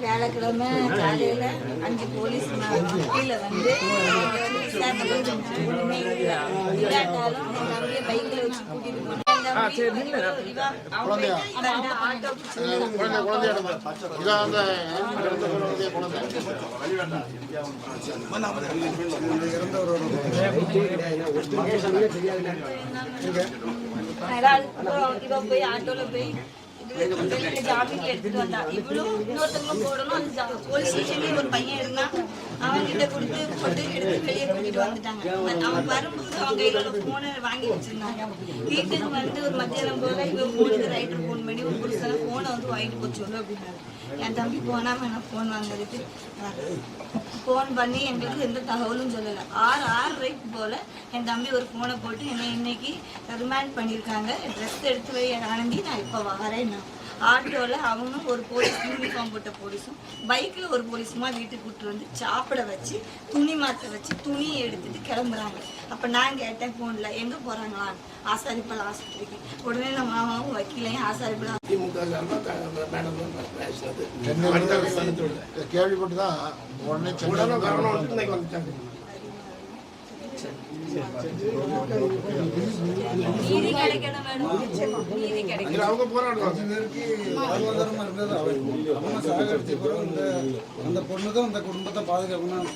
வேலைக்கிழமை காலையில 5 போலீஸ் கீழே வந்து இல்லாட்டாலும் நிறைய பைக்ல வச்சு கூட்டிட்டு போனேன். போய் ஆட்டோல போய் ஜாமீன்ல எடுத்துட்டு வந்தா இவ்வளவு இன்னொருத்தவங்க போடணும். அந்த போலீஸ் ஸ்டேஷன்லயே ஒரு பையன் இருந்தான். அவன் கிட்ட கொடுத்து போட்டு எடுத்து வெளியே கூட்டிட்டு வந்துட்டாங்க. அவன் வரும்போது அவங்க கையில போனை வாங்கி வச்சிருந்தாங்க. வீட்டுக்கு வந்து ஒரு மத்தியானம் போல இவன் போனுக்கு ரைட்டர் போன் பண்ணி ஒரு புதுசான போனை வந்து வாங்கிட்டு போச்சு அப்படின்னாரு. என் தம்பி போனாம நான் போன் வாங்குறதுக்கு போன் பண்ணி எங்களுக்கு எந்த தகவலும் சொல்லலை. 6:30 போல என் தம்பி ஒரு போனை போட்டு என்னை இன்னைக்கு ரிமாண்ட் பண்ணியிருக்காங்க. ட்ரெஸ் எடுத்து வை அனுப்பி நான் இப்போ வரேன். ஆட்டோவில் அவனும் ஒரு போலீஸ் யூனிஃபார்ம் போட்ட போலீஸும் பைக்கில் ஒரு போலீஸுமா வீட்டுக்கு கூப்பிட்டு வந்து சாப்பிட வச்சு துணி மாற்ற வச்சு துணியை எடுத்துட்டு கிளம்புறாங்க. அப்போ நான் கேட்டேன் ஃபோனில் எங்கே போகிறாங்களா? ஆசாரிப்பல் ஆஸ்பத்திரிக்கு. உடனே நம்ம மாமாவும் வக்கீலையும் ஆசாரிப்பல் கேள்விப்பட்டு தான் உடனே அவங்க போராடுவாங்க. அந்த பொண்ணுதான் அந்த குடும்பத்தை பாதுகாக்கணும்.